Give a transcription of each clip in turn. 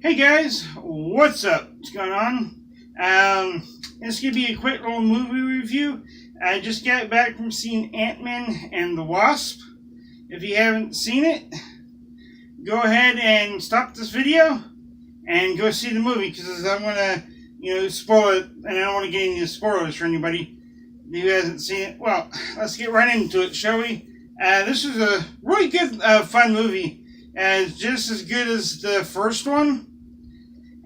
Hey guys, what's up? What's going on? This could be a quick little movie review. I just got back from seeing Ant-Man and the Wasp. If you haven't seen it, go ahead and stop this video and go see the movie because I'm gonna, spoil it, and I don't want to get any spoilers for anybody who hasn't seen it. Well, let's get right into it, shall we? This is a really good, fun movie. Just as good as the first one.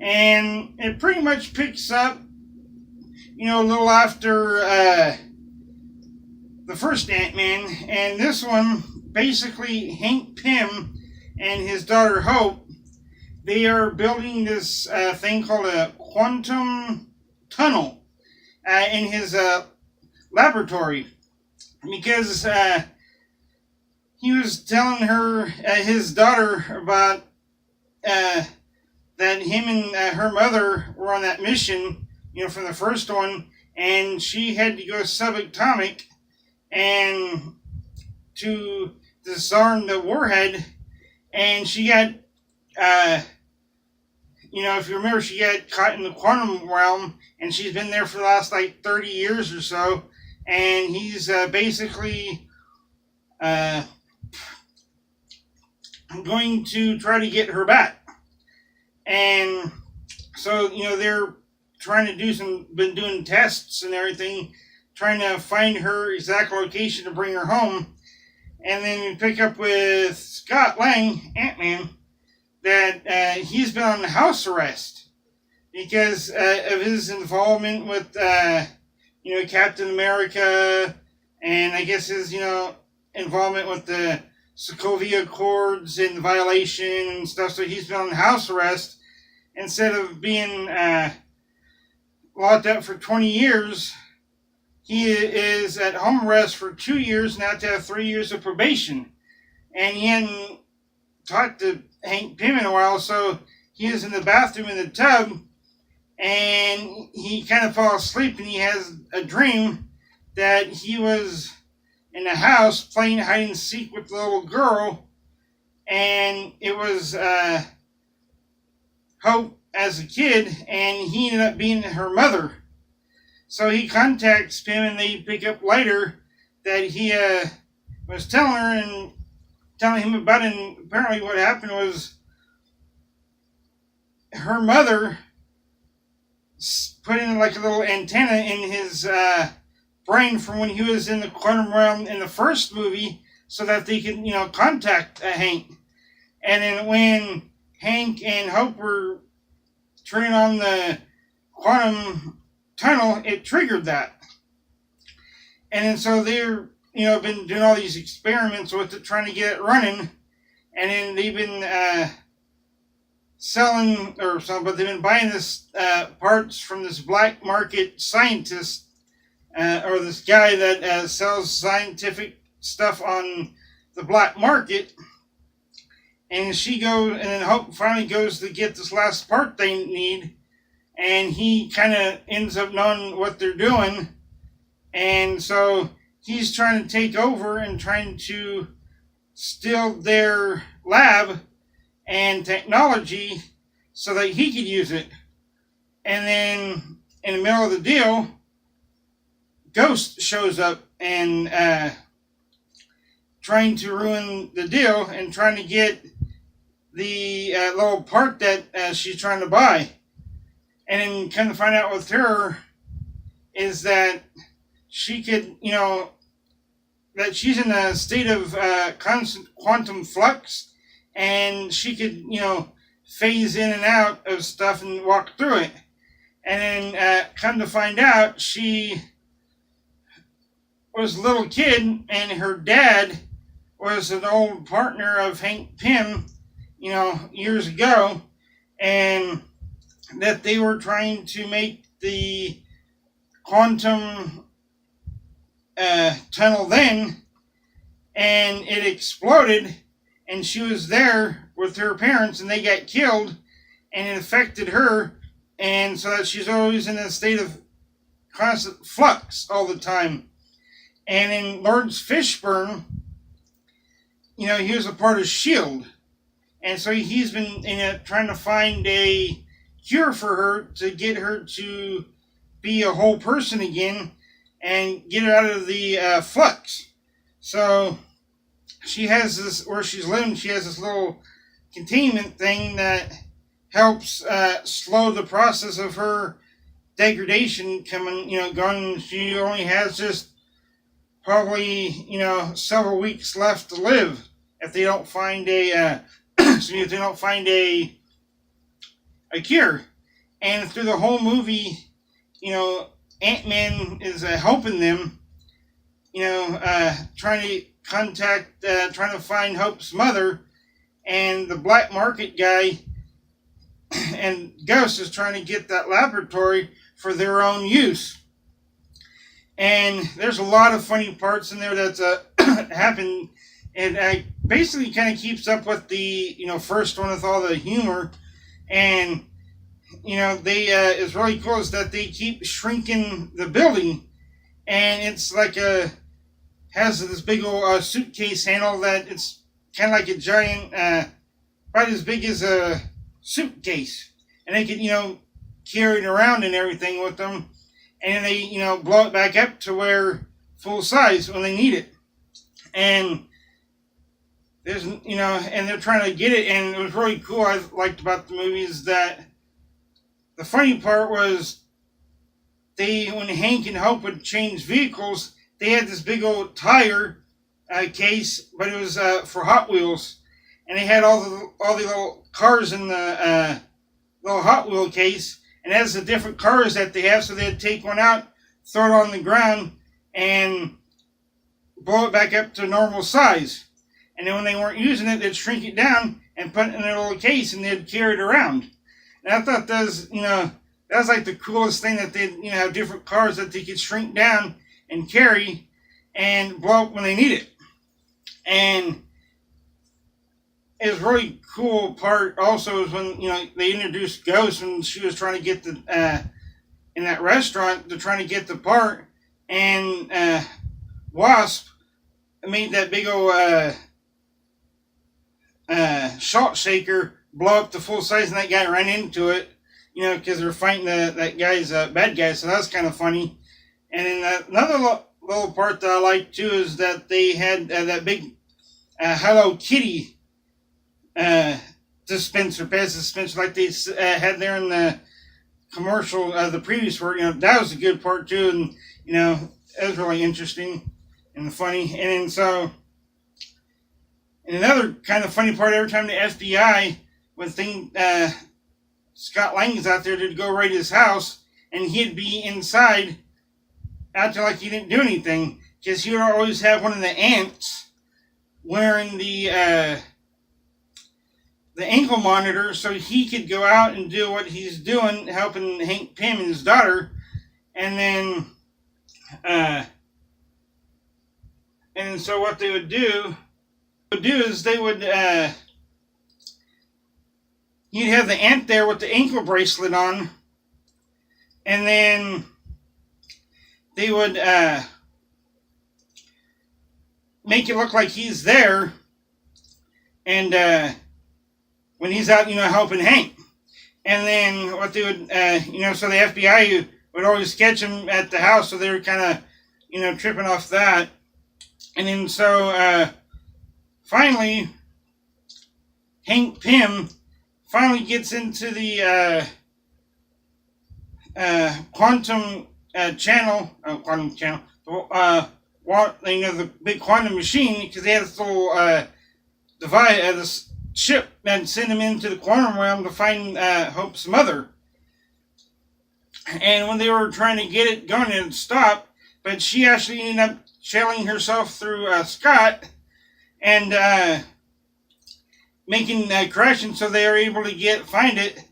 And it pretty much picks up, a little after the first Ant-Man. And this one, basically, Hank Pym and his daughter Hope, they are building this thing called a quantum tunnel in his laboratory. Because he was telling her, his daughter, about that him and her mother were on that mission, from the first one, and she had to go subatomic and to disarm the warhead, and she got, if you remember, she got caught in the quantum realm, and she's been there for the last, 30 years or so, and he's basically going to try to get her back. And so, they're trying to been doing tests and everything, trying to find her exact location to bring her home. And then we pick up with Scott Lang, Ant-Man, that he's been on house arrest because of his involvement with, Captain America, and I guess his, involvement with the Sokovia Accords and violation and stuff. So he's been on house arrest. Instead of being locked up for 20 years, he is at home arrest for 2 years, now to have 3 years of probation. And he hadn't talked to Hank Pym in a while, so he was in the bathroom in the tub, and he kind of fell asleep, and he has a dream that he was in the house playing hide and seek with the little girl, and it was Hope as a kid, and he ended up being her mother. So he contacts Pym, and they pick up later that he was telling her and telling him about it, and apparently what happened was her mother put in a little antenna in his brain from when he was in the quantum realm in the first movie so that they could, contact Hank. And then when Hank and Hope were turning on the quantum tunnel, it triggered that. And then so they're, been doing all these experiments with it, trying to get it running. And then they've been selling, but they've been buying this parts from this black market scientist, or this guy that sells scientific stuff on the black market. And then Hope finally goes to get this last part they need, and he kind of ends up knowing what they're doing, and so he's trying to take over and trying to steal their lab and technology so that he could use it. And then in the middle of the deal, Ghost shows up and trying to ruin the deal and trying to get the little part that she's trying to buy. And then kind of find out with her is that she could, that she's in a state of constant quantum flux, and she could, phase in and out of stuff and walk through it. And then come to find out, she was a little kid, and her dad was an old partner of Hank Pym, years ago, and that they were trying to make the quantum tunnel then, and it exploded, and she was there with her parents, and they got killed, and it affected her, and so that she's always in a state of constant flux all the time. And in Lawrence Fishburne, he was a part of S.H.I.E.L.D., and so he's been trying to find a cure for her to get her to be a whole person again and get her out of the flux. So she has this, where she's living, she has this little containment thing that helps slow the process of her degradation coming, going. She only has just probably, several weeks left to live if they don't find if they don't find a cure. And through the whole movie, Ant-Man is helping them, trying to trying to find Hope's mother, and the black market guy and Ghost is trying to get that laboratory for their own use. And there's a lot of funny parts in there that's happen. It basically kind of keeps up with the first one with all the humor, and they it's really cool is that they keep shrinking the building, and it's like has this big old suitcase handle that it's kind of like a giant, about as big as a suitcase, and they can carry it around and everything with them, and they blow it back up to where full size when they need it. And there's and they're trying to get it, and it was really cool. I liked about the movie is that the funny part was when Hank and Hope would change vehicles, they had this big old tire case, but it was for Hot Wheels, and they had all the little cars in the little Hot Wheel case, and that's the different cars that they have. So they'd take one out, throw it on the ground, and blow it back up to normal size. And then when they weren't using it, they'd shrink it down and put it in a little case, and they'd carry it around. And I thought that was like the coolest thing, that they'd have different cars that they could shrink down and carry and blow up when they need it. And it was really cool part also is when they introduced Ghost when she was trying to get the in that restaurant, they're trying to get the part, and Wasp made that big old salt shaker blow up to full size, and that guy ran into it, because they're fighting that guy's bad guy. So that was kind of funny. And then another little part that I liked too is that they had that big Hello Kitty dispenser, pass dispenser, like they had there in the commercial, the previous work. That was a good part too, and it was really interesting and funny. And then so, and another kind of funny part, every time the FBI, when Scott Lang is out there, to go raid his house, and he'd be inside, acting like he didn't do anything, because he would always have one of the ants wearing the ankle monitor, so he could go out and do what he's doing, helping Hank Pym and his daughter. And then so what they would do is they would you'd have the ant there with the ankle bracelet on, and then they would make it look like he's there, and when he's out, helping Hank. And then what they would, so the FBI would always catch him at the house, so they were kind of, tripping off that. And then so finally, Hank Pym finally gets into the quantum channel, the big quantum machine, because they had this little device, this ship that sent him into the quantum realm to find Hope's mother. And when they were trying to get it going, it stopped, but she actually ended up shelling herself through Scott and making crashing, so they were able to find it.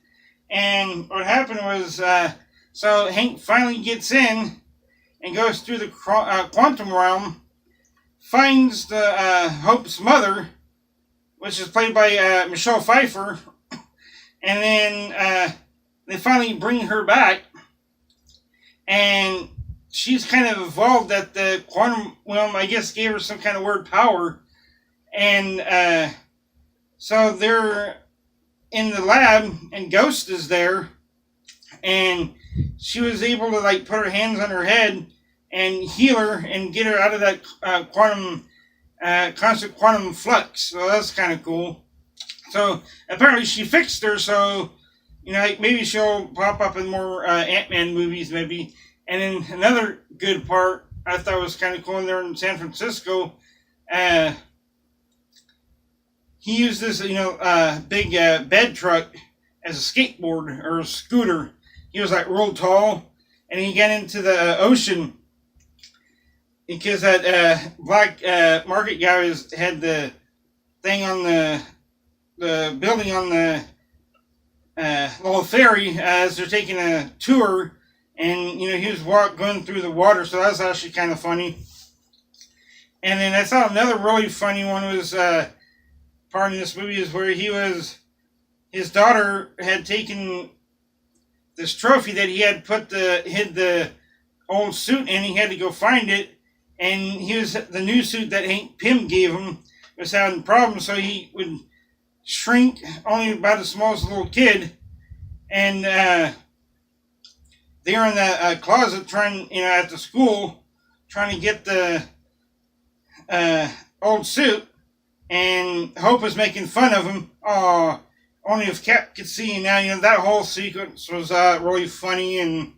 And what happened was, so Hank finally gets in and goes through the quantum realm, finds the Hope's mother, which is played by Michelle Pfeiffer, and then they finally bring her back, and she's kind of evolved that the quantum realm, I guess, gave her some kind of weird power, and So they're in the lab, and Ghost is there, and she was able to like put her hands on her head and heal her and get her out of that constant quantum flux. So that's kind of cool. So apparently she fixed her. So like maybe she'll pop up in more Ant-Man movies, maybe. And then another good part I thought was kind of cool. There in San Francisco, he used this big bed truck as a skateboard or a scooter. He was like real tall, and he got into the ocean because that black market guy had the thing on the building on the little ferry as they're taking a tour, and he was going through the water, so that was actually kind of funny. And then I thought another really funny one was part of this movie is where his daughter had taken this trophy that he had hid the old suit in. He had to go find it, and the new suit that Hank Pym gave him was having problems, so he would shrink only about as small as a little kid. And they were in the closet trying, at the school, trying to get the old suit, and Hope was making fun of him. Oh, only if Cap could see. Now, that whole sequence was really funny, and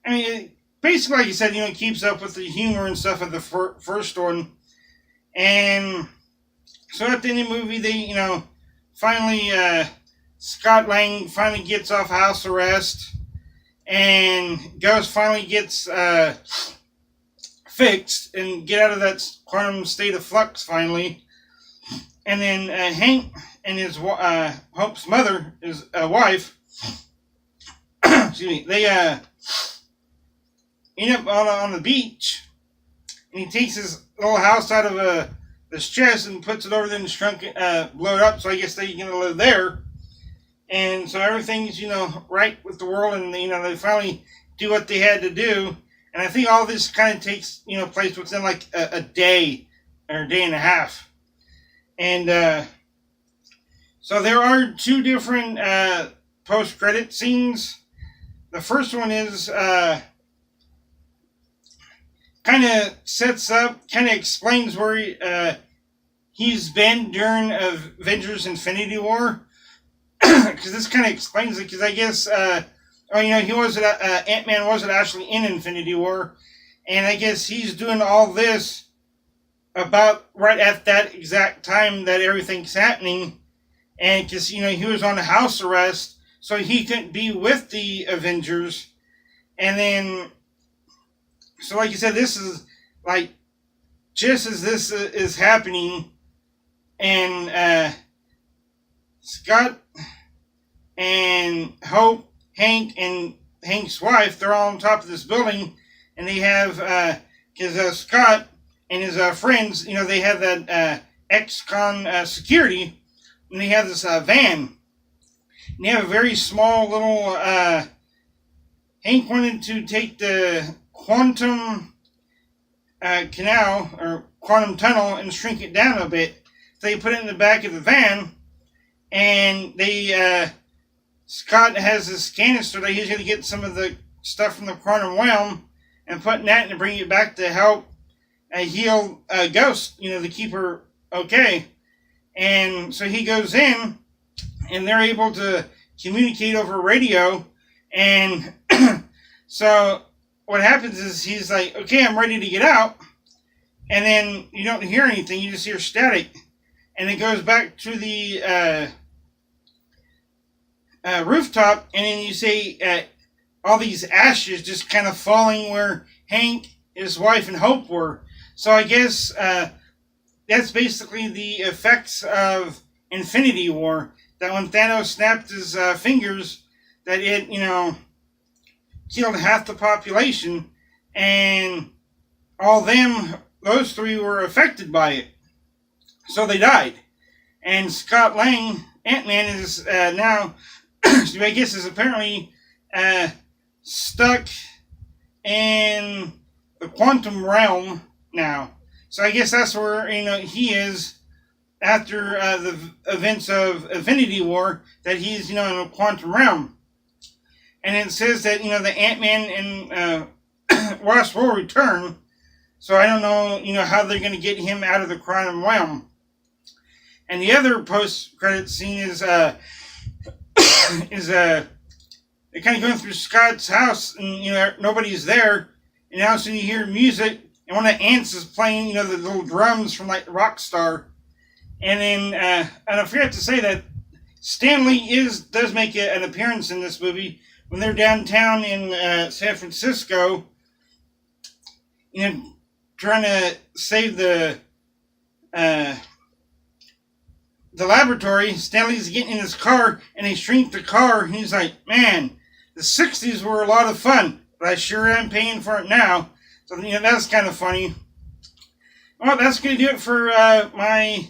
I mean, basically, like you said, it keeps up with the humor and stuff of the first one. And so at the end of the movie, they, finally, Scott Lang finally gets off house arrest, and Ghost finally gets fixed and get out of that quantum state of flux finally. And then Hank and his Hope's mother, his wife, excuse me, they end up on the beach, and he takes his little house out of this chest and puts it over there and shrunk it, blow it up, so I guess they're going to live there. And so everything's, right with the world, and, they finally do what they had to do. And I think all this kind of takes, place within like a day or a day and a half. And so there are two different post-credit scenes. The first one is kind of sets up, kind of explains where he's been during Avengers Infinity War. Because this kind of explains it, because I guess, he wasn't, Ant-Man wasn't actually in Infinity War. And I guess he's doing all this about right at that exact time that everything's happening, and because he was on house arrest, so he couldn't be with the Avengers. And then, so like you said, this is like just as this is happening, and Scott and Hope, Hank, and Hank's wife, they're all on top of this building, and they have because Scott and his friends, they have that ex-con security, and they have this van. And they have a very small little... Hank wanted to take the quantum canal, or quantum tunnel, and shrink it down a bit. So they put it in the back of the van, and Scott has this canister that he's going to get some of the stuff from the quantum realm, and put in that and bring it back to help heal Ghost, to keep her okay. And so he goes in, and they're able to communicate over radio. And so what happens is he's like, okay, I'm ready to get out. And then you don't hear anything, you just hear static. And it goes back to the rooftop, and then you see all these ashes just kind of falling where Hank, his wife, and Hope were. So I guess that's basically the effects of Infinity War. That when Thanos snapped his fingers, that it, killed half the population, and those three were affected by it. So they died. And Scott Lang, Ant-Man, is now, I guess, is apparently stuck in the quantum realm now. So I guess that's where, he is. after the events of Infinity War that he's, in a quantum realm. And it says that, the Ant-Man and Wasp will return. So I don't know, how they're going to get him out of the quantum realm. And the other post-credit scene is they're kind of going through Scott's house, and nobody's there, and now so you hear music, and one of the ants is playing, the little drums from like Rockstar, and then and I forgot to say that Stan Lee does make an appearance in this movie when they're downtown in San Francisco, trying to save the laboratory. Stanley's getting in his car, and they shrink the car, and he's like, man, the 60s were a lot of fun, but I sure am paying for it now. So, that's kind of funny. Well, that's going to do it for my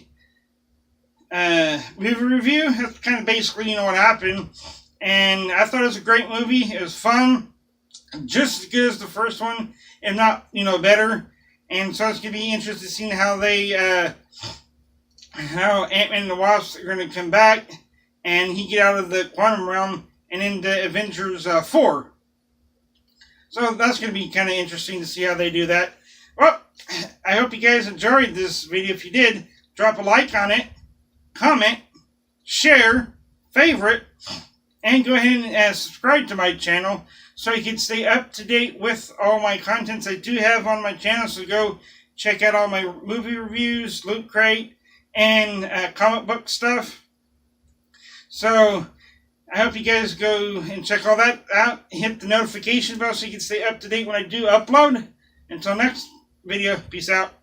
movie review. That's kind of basically, what happened. And I thought it was a great movie. It was fun. Just as good as the first one, if not, better. And so it's going to be interesting seeing how they... how Ant-Man and the Wasp are going to come back and he get out of the quantum realm and into Avengers 4. So that's going to be kind of interesting to see how they do that. Well, I hope you guys enjoyed this video. If you did, drop a like on it, comment, share, favorite, and go ahead and subscribe to my channel so you can stay up to date with all my contents I do have on my channel. So go check out all my movie reviews, Loot Crate, and comic book stuff. So I hope you guys go and check all that out. Hit the notification bell so you can stay up to date when I do upload. Until next video, peace out.